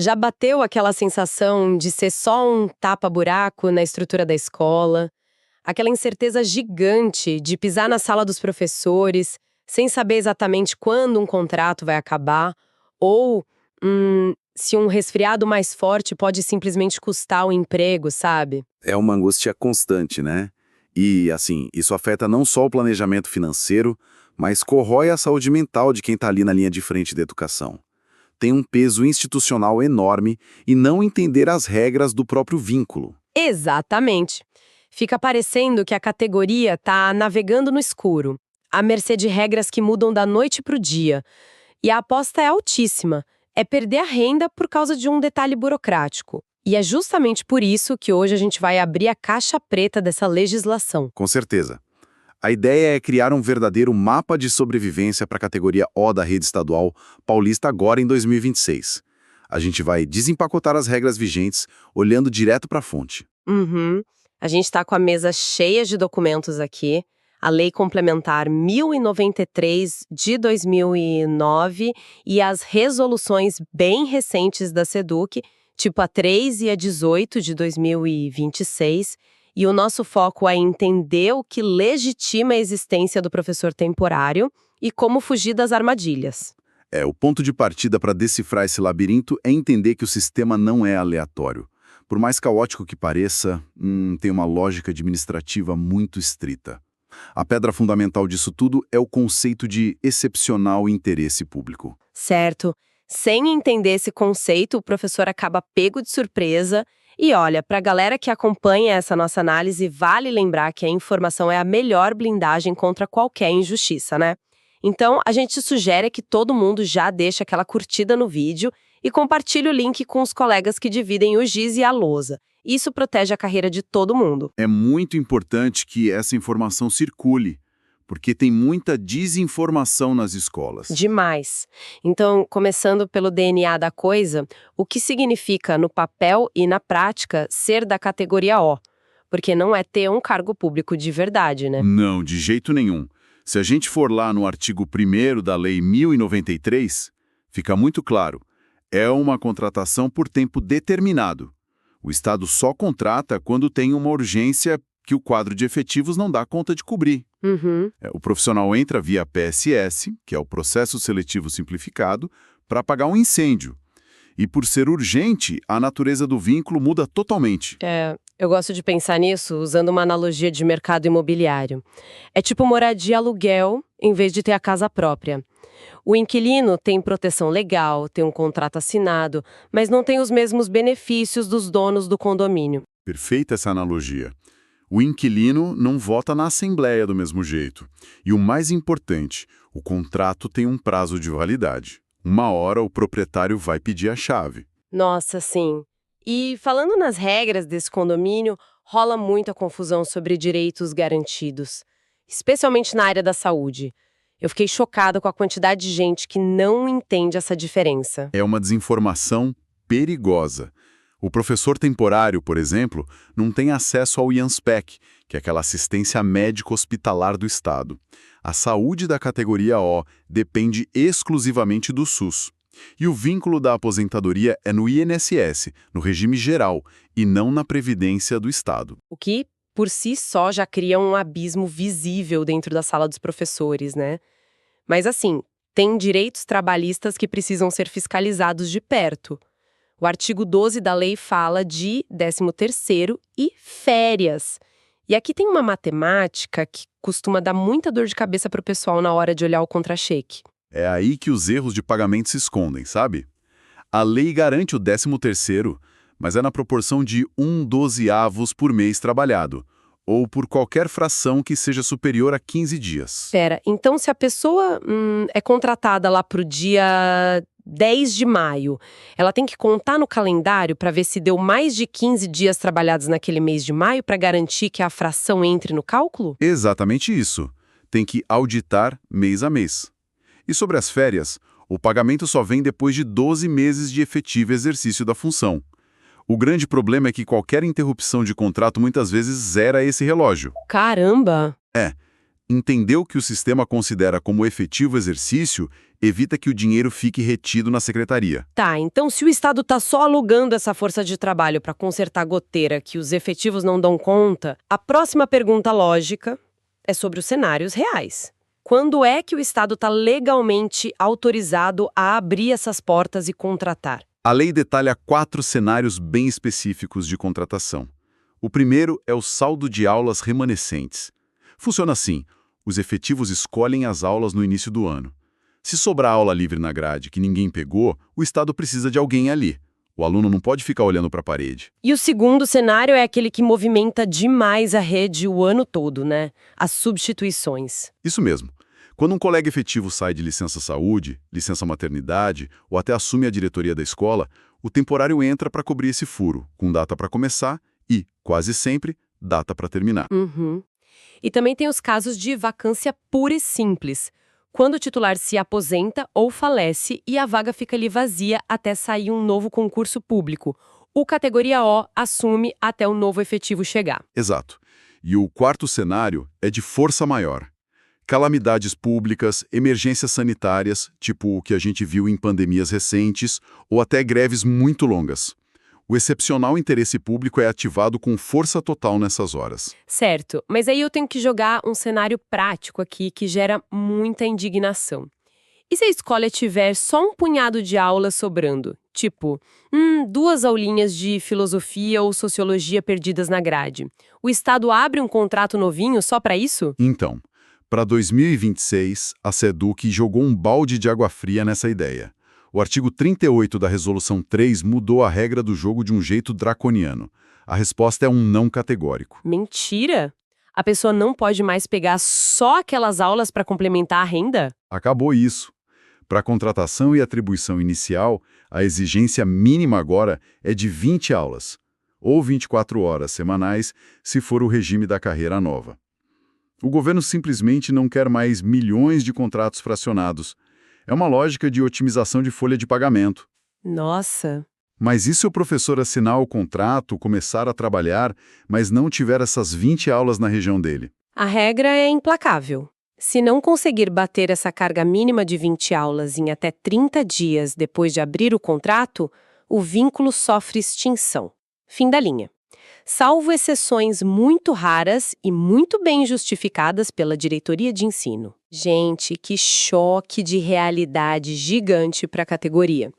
Já bateu aquela sensação de ser só um tapa-buraco na estrutura da escola? Aquela incerteza gigante de pisar na sala dos professores, sem saber exatamente quando um contrato vai acabar, ou se um resfriado mais forte pode simplesmente custar o emprego, sabe? É uma angústia constante, né? E, assim, isso afeta não só o planejamento financeiro, mas corrói a saúde mental de quem está ali na linha de frente da educação. Tem um peso institucional enorme e não entender as regras do próprio vínculo. Exatamente. Fica parecendo que a categoria está navegando no escuro, à mercê de regras que mudam da noite para o dia. E a aposta é altíssima. É perder a renda por causa de um detalhe burocrático. E é justamente por isso que hoje a gente vai abrir a caixa preta dessa legislação. Com certeza. A ideia é criar um verdadeiro mapa de sobrevivência para a categoria O da rede estadual paulista agora em 2026. A gente vai desempacotar as regras vigentes, olhando direto para a fonte. Uhum. A gente está com a mesa cheia de documentos aqui. A Lei Complementar 1093 de 2009 e as resoluções bem recentes da SEDUC, tipo a 3 e a 18 de 2026. E o nosso foco é entender o que legitima a existência do professor temporário e como fugir das armadilhas. O ponto de partida para decifrar esse labirinto é entender que o sistema não é aleatório. Por mais caótico que pareça, tem uma lógica administrativa muito estrita. A pedra fundamental disso tudo é o conceito de excepcional interesse público. Certo. Sem entender esse conceito, o professor acaba pego de surpresa. E olha, para a galera que acompanha essa nossa análise, vale lembrar que a informação é a melhor blindagem contra qualquer injustiça, né? Então, a gente sugere que todo mundo já deixe aquela curtida no vídeo e compartilhe o link com os colegas que dividem o giz e a lousa. Isso protege a carreira de todo mundo. É muito importante que essa informação circule, porque tem muita desinformação nas escolas. Demais. Então, começando pelo DNA da coisa, o que significa no papel e na prática ser da categoria O? Porque não é ter um cargo público de verdade, né? Não, de jeito nenhum. Se a gente for lá no artigo 1º da Lei 1093, fica muito claro. É uma contratação por tempo determinado. O Estado só contrata quando tem uma urgência que o quadro de efetivos não dá conta de cobrir. Uhum. O profissional entra via PSS, que é o Processo Seletivo Simplificado, para apagar um incêndio. E por ser urgente, a natureza do vínculo muda totalmente. Eu gosto de pensar nisso usando uma analogia de mercado imobiliário. É tipo moradia aluguel em vez de ter a casa própria. O inquilino tem proteção legal, tem um contrato assinado, mas não tem os mesmos benefícios dos donos do condomínio. Perfeita essa analogia. O inquilino não vota na assembleia do mesmo jeito. E o mais importante, o contrato tem um prazo de validade. Uma hora o proprietário vai pedir a chave. Nossa, sim. E falando nas regras desse condomínio, rola muita confusão sobre direitos garantidos, especialmente na área da saúde. Eu fiquei chocada com a quantidade de gente que não entende essa diferença. É uma desinformação perigosa. O professor temporário, por exemplo, não tem acesso ao IANSPEC, que é aquela assistência médico-hospitalar do Estado. A saúde da categoria O depende exclusivamente do SUS. E o vínculo da aposentadoria é no INSS, no regime geral, e não na Previdência do Estado. O que, por si só, já cria um abismo visível dentro da sala dos professores, né? Mas assim, tem direitos trabalhistas que precisam ser fiscalizados de perto. O artigo 12 da lei fala de 13º e férias. E aqui tem uma matemática que costuma dar muita dor de cabeça para o pessoal na hora de olhar o contra-cheque. É aí que os erros de pagamento se escondem, sabe? A lei garante o 13º, mas é na proporção de 1/12 por mês trabalhado, ou por qualquer fração que seja superior a 15 dias. Pera, então se a pessoa é contratada lá pro dia 10 de maio, ela tem que contar no calendário para ver se deu mais de 15 dias trabalhados naquele mês de maio para garantir que a fração entre no cálculo? Exatamente isso. Tem que auditar mês a mês. E sobre as férias, o pagamento só vem depois de 12 meses de efetivo exercício da função. O grande problema é que qualquer interrupção de contrato muitas vezes zera esse relógio. Caramba! Entender o que o sistema considera como efetivo exercício evita que o dinheiro fique retido na secretaria. Tá, então se o Estado tá só alugando essa força de trabalho para consertar goteira que os efetivos não dão conta, a próxima pergunta lógica é sobre os cenários reais. Quando é que o Estado está legalmente autorizado a abrir essas portas e contratar? A lei detalha 4 cenários bem específicos de contratação. O primeiro é o saldo de aulas remanescentes. Funciona assim: os efetivos escolhem as aulas no início do ano. Se sobrar aula livre na grade que ninguém pegou, o Estado precisa de alguém ali. O aluno não pode ficar olhando para a parede. E o segundo cenário é aquele que movimenta demais a rede o ano todo, né? As substituições. Isso mesmo. Quando um colega efetivo sai de licença saúde, licença maternidade ou até assume a diretoria da escola, o temporário entra para cobrir esse furo, com data para começar e, quase sempre, data para terminar. Uhum. E também tem os casos de vacância pura e simples, quando o titular se aposenta ou falece e a vaga fica ali vazia até sair um novo concurso público. O categoria O assume até o novo efetivo chegar. Exato. E o quarto cenário é de força maior. Calamidades públicas, emergências sanitárias, tipo o que a gente viu em pandemias recentes, ou até greves muito longas. O excepcional interesse público é ativado com força total nessas horas. Certo, mas aí eu tenho que jogar um cenário prático aqui que gera muita indignação. E se a escola tiver só um punhado de aulas sobrando? Tipo, 2 aulinhas de filosofia ou sociologia perdidas na grade. O Estado abre um contrato novinho só para isso? Então, para 2026, a SEDUC jogou um balde de água fria nessa ideia. O artigo 38 da Resolução 3 mudou a regra do jogo de um jeito draconiano. A resposta é um não categórico. Mentira! A pessoa não pode mais pegar só aquelas aulas para complementar a renda? Acabou isso. Para a contratação e atribuição inicial, a exigência mínima agora é de 20 aulas, ou 24 horas semanais, se for o regime da carreira nova. O governo simplesmente não quer mais milhões de contratos fracionados. É uma lógica de otimização de folha de pagamento. Nossa! Mas e se o professor assinar o contrato, começar a trabalhar, mas não tiver essas 20 aulas na região dele? A regra é implacável. Se não conseguir bater essa carga mínima de 20 aulas em até 30 dias depois de abrir o contrato, o vínculo sofre extinção. Fim da linha. Salvo exceções muito raras e muito bem justificadas pela diretoria de ensino. Gente, que choque de realidade gigante para a categoria.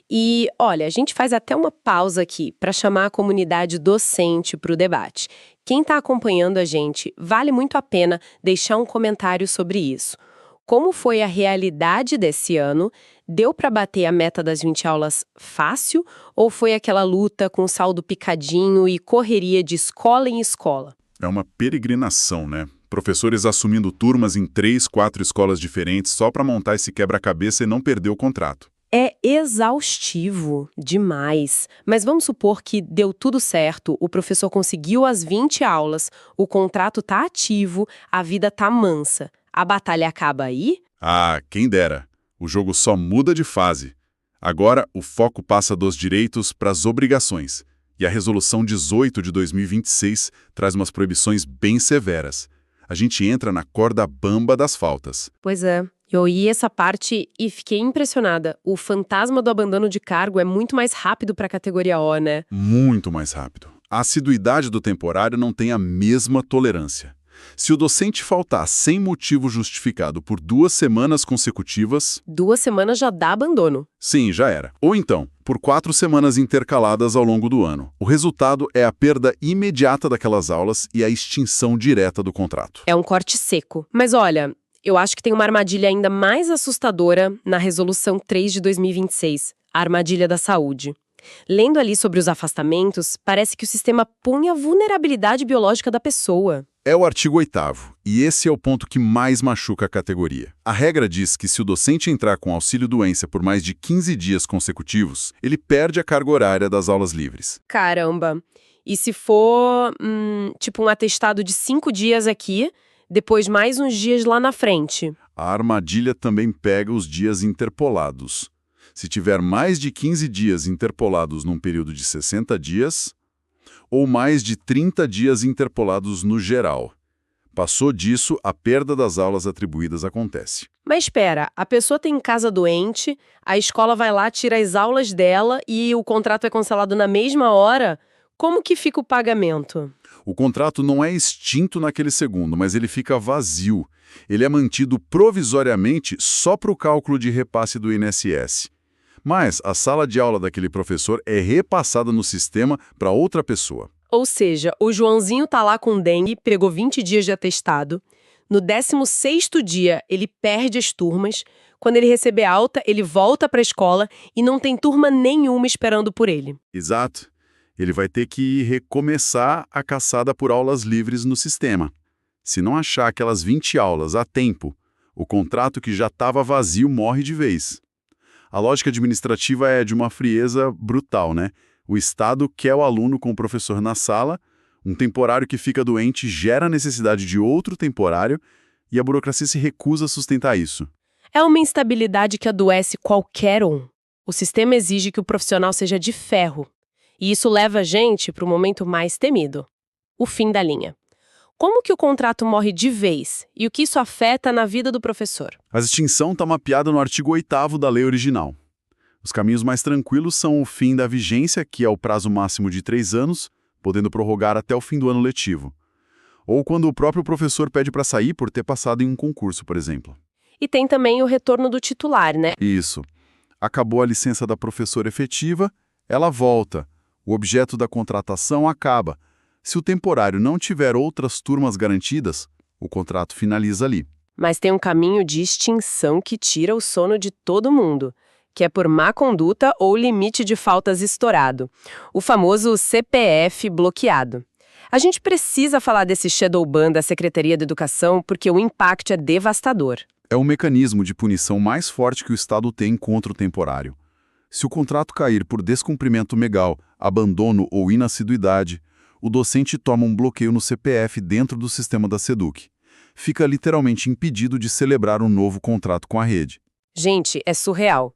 E, olha, a gente faz até uma pausa aqui para chamar a comunidade docente para o debate. Quem está acompanhando a gente, vale muito a pena deixar um comentário sobre isso. Como foi a realidade desse ano? Deu para bater a meta das 20 aulas fácil? Ou foi aquela luta com saldo picadinho e correria de escola em escola? É uma peregrinação, né? Professores assumindo turmas em 3, 4 escolas diferentes só para montar esse quebra-cabeça e não perder o contrato. É exaustivo demais. Mas vamos supor que deu tudo certo, o professor conseguiu as 20 aulas, o contrato tá ativo, a vida tá mansa. A batalha acaba aí? Ah, quem dera. O jogo só muda de fase. Agora, o foco passa dos direitos para as obrigações. E a Resolução 18 de 2026 traz umas proibições bem severas. A gente entra na corda bamba das faltas. Pois é. Eu ouvi essa parte e fiquei impressionada. O fantasma do abandono de cargo é muito mais rápido para a categoria O, né? Muito mais rápido. A assiduidade do temporário não tem a mesma tolerância. Se o docente faltar sem motivo justificado por 2 semanas consecutivas... 2 semanas já dá abandono. Sim, já era. Ou então, por 4 semanas intercaladas ao longo do ano. O resultado é a perda imediata daquelas aulas e a extinção direta do contrato. É um corte seco. Mas olha, eu acho que tem uma armadilha ainda mais assustadora na Resolução 3 de 2026, a armadilha da saúde. Lendo ali sobre os afastamentos, parece que o sistema punha a vulnerabilidade biológica da pessoa. É o artigo 8º, e esse é o ponto que mais machuca a categoria. A regra diz que se o docente entrar com auxílio-doença por mais de 15 dias consecutivos, ele perde a carga horária das aulas livres. Caramba! E se for, tipo um atestado de 5 dias aqui, depois mais uns dias lá na frente? A armadilha também pega os dias interpolados. Se tiver mais de 15 dias interpolados num período de 60 dias, ou mais de 30 dias interpolados no geral. Passou disso, a perda das aulas atribuídas acontece. Mas espera, a pessoa tem em casa doente, a escola vai lá, tira as aulas dela e o contrato é cancelado na mesma hora? Como que fica o pagamento? O contrato não é extinto naquele segundo, mas ele fica vazio. Ele é mantido provisoriamente só para o cálculo de repasse do INSS. Mas a sala de aula daquele professor é repassada no sistema para outra pessoa. Ou seja, o Joãozinho tá lá com dengue, pegou 20 dias de atestado. No 16º dia, ele perde as turmas. Quando ele receber alta, ele volta para a escola e não tem turma nenhuma esperando por ele. Exato. Ele vai ter que recomeçar a caçada por aulas livres no sistema. Se não achar aquelas 20 aulas a tempo, o contrato que já estava vazio morre de vez. A lógica administrativa é de uma frieza brutal, né? O Estado quer o aluno com o professor na sala, um temporário que fica doente gera a necessidade de outro temporário e a burocracia se recusa a sustentar isso. É uma instabilidade que adoece qualquer um. O sistema exige que o profissional seja de ferro. E isso leva a gente para o momento mais temido, o fim da linha. Como que o contrato morre de vez e o que isso afeta na vida do professor? A extinção está mapeada no artigo 8º da lei original. Os caminhos mais tranquilos são o fim da vigência, que é o prazo máximo de 3 anos, podendo prorrogar até o fim do ano letivo. Ou quando o próprio professor pede para sair por ter passado em um concurso, por exemplo. E tem também o retorno do titular, né? Isso. Acabou a licença da professora efetiva, ela volta. O objeto da contratação acaba. Se o temporário não tiver outras turmas garantidas, o contrato finaliza ali. Mas tem um caminho de extinção que tira o sono de todo mundo, que é por má conduta ou limite de faltas estourado. O famoso CPF bloqueado. A gente precisa falar desse shadow ban da Secretaria de Educação porque o impacto é devastador. É o mecanismo de punição mais forte que o Estado tem contra o temporário. Se o contrato cair por descumprimento legal, abandono ou inassiduidade, o docente toma um bloqueio no CPF dentro do sistema da SEDUC. Fica literalmente impedido de celebrar um novo contrato com a rede. Gente, é surreal.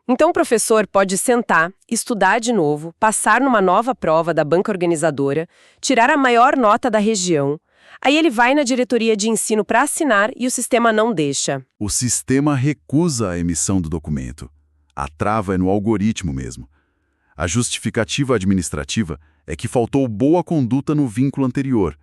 Então o professor pode sentar, estudar de novo, passar numa nova prova da banca organizadora, tirar a maior nota da região. Aí ele vai na diretoria de ensino para assinar e o sistema não deixa. O sistema recusa a emissão do documento. A trava é no algoritmo mesmo. A justificativa administrativa é que faltou boa conduta no vínculo anterior.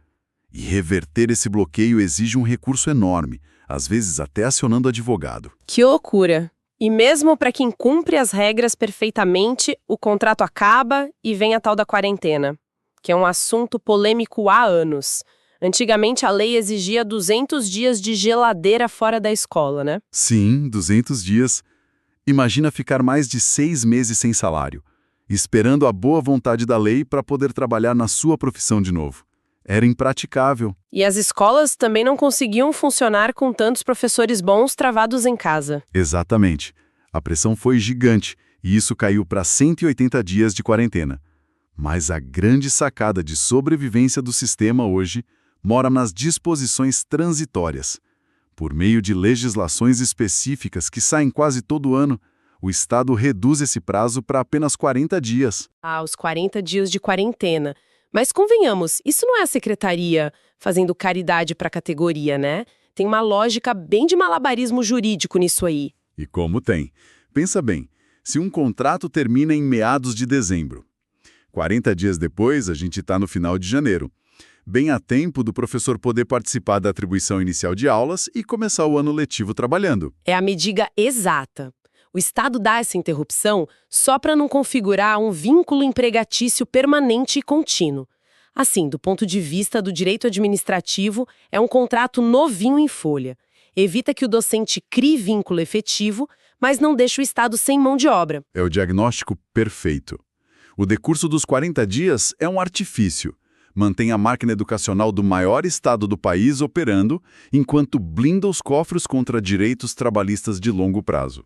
E reverter esse bloqueio exige um recurso enorme, às vezes até acionando advogado. Que loucura! E mesmo para quem cumpre as regras perfeitamente, o contrato acaba e vem a tal da quarentena, que é um assunto polêmico há anos. Antigamente a lei exigia 200 dias de geladeira fora da escola, né? Sim, 200 dias. Imagina ficar mais de 6 meses sem salário, esperando a boa vontade da lei para poder trabalhar na sua profissão de novo. Era impraticável. E as escolas também não conseguiam funcionar com tantos professores bons travados em casa. Exatamente. A pressão foi gigante e isso caiu para 180 dias de quarentena. Mas a grande sacada de sobrevivência do sistema hoje mora nas disposições transitórias. Por meio de legislações específicas que saem quase todo ano, o Estado reduz esse prazo para apenas 40 dias. Ah, os 40 dias de quarentena. Mas convenhamos, isso não é a secretaria fazendo caridade para a categoria, né? Tem uma lógica bem de malabarismo jurídico nisso aí. E como tem? Pensa bem, se um contrato termina em meados de dezembro, 40 dias depois a gente está no final de janeiro. Bem a tempo do professor poder participar da atribuição inicial de aulas e começar o ano letivo trabalhando. É a medida exata. O Estado dá essa interrupção só para não configurar um vínculo empregatício permanente e contínuo. Assim, do ponto de vista do direito administrativo, é um contrato novinho em folha. Evita que o docente crie vínculo efetivo, mas não deixa o Estado sem mão de obra. É o diagnóstico perfeito. O decurso dos 40 dias é um artifício. Mantém a máquina educacional do maior estado do país operando, enquanto blinda os cofres contra direitos trabalhistas de longo prazo.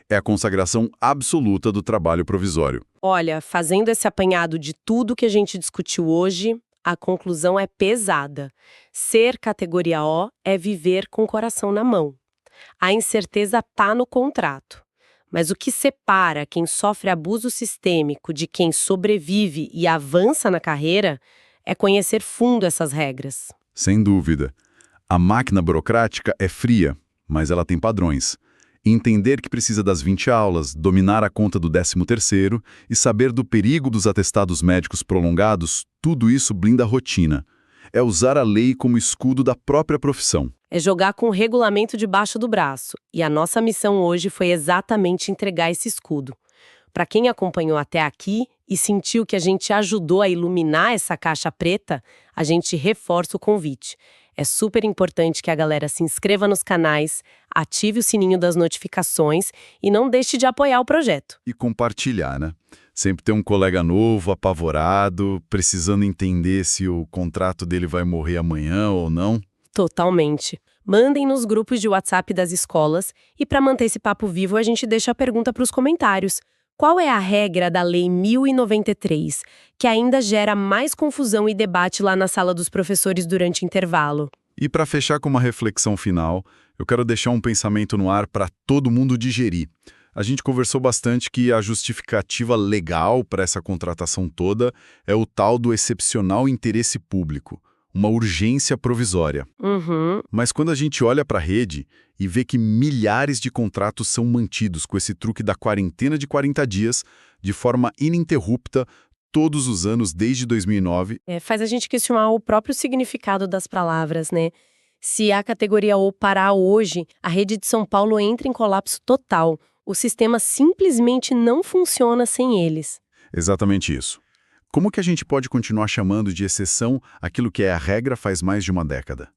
É a consagração absoluta do trabalho provisório. Olha, fazendo esse apanhado de tudo que a gente discutiu hoje, a conclusão é pesada. Ser categoria O é viver com o coração na mão. A incerteza está no contrato. Mas o que separa quem sofre abuso sistêmico de quem sobrevive e avança na carreira é conhecer fundo essas regras. Sem dúvida. A máquina burocrática é fria, mas ela tem padrões. Entender que precisa das 20 aulas, dominar a conta do 13º e saber do perigo dos atestados médicos prolongados, tudo isso blinda a rotina. É usar a lei como escudo da própria profissão. É jogar com o regulamento debaixo do braço. E a nossa missão hoje foi exatamente entregar esse escudo. Para quem acompanhou até aqui e sentiu que a gente ajudou a iluminar essa caixa preta, a gente reforça o convite. É super importante que a galera se inscreva nos canais, ative o sininho das notificações e não deixe de apoiar o projeto. E compartilhar, né? Sempre tem um colega novo, apavorado, precisando entender se o contrato dele vai morrer amanhã ou não. Totalmente. Mandem nos grupos de WhatsApp das escolas e para manter esse papo vivo a gente deixa a pergunta para os comentários. Qual é a regra da Lei 1093, que ainda gera mais confusão e debate lá na sala dos professores durante o intervalo? E para fechar com uma reflexão final, eu quero deixar um pensamento no ar para todo mundo digerir. A gente conversou bastante que a justificativa legal para essa contratação toda é o tal do excepcional interesse público, uma urgência provisória. Mas quando a gente olha para a rede e vê que milhares de contratos são mantidos com esse truque da quarentena de 40 dias, de forma ininterrupta, todos os anos desde 2009... Faz a gente questionar o próprio significado das palavras, né? Se a categoria O parar hoje, a rede de São Paulo entra em colapso total. O sistema simplesmente não funciona sem eles. Exatamente isso. Como que a gente pode continuar chamando de exceção aquilo que é a regra faz mais de uma década?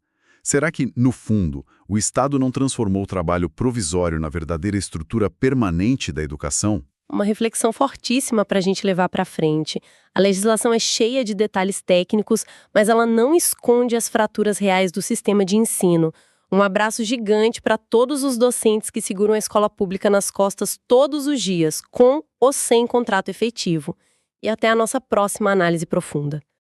Será que, no fundo, o Estado não transformou o trabalho provisório na verdadeira estrutura permanente da educação? Uma reflexão fortíssima para a gente levar para frente. A legislação é cheia de detalhes técnicos, mas ela não esconde as fraturas reais do sistema de ensino. Um abraço gigante para todos os docentes que seguram a escola pública nas costas todos os dias, com ou sem contrato efetivo. E até a nossa próxima análise profunda.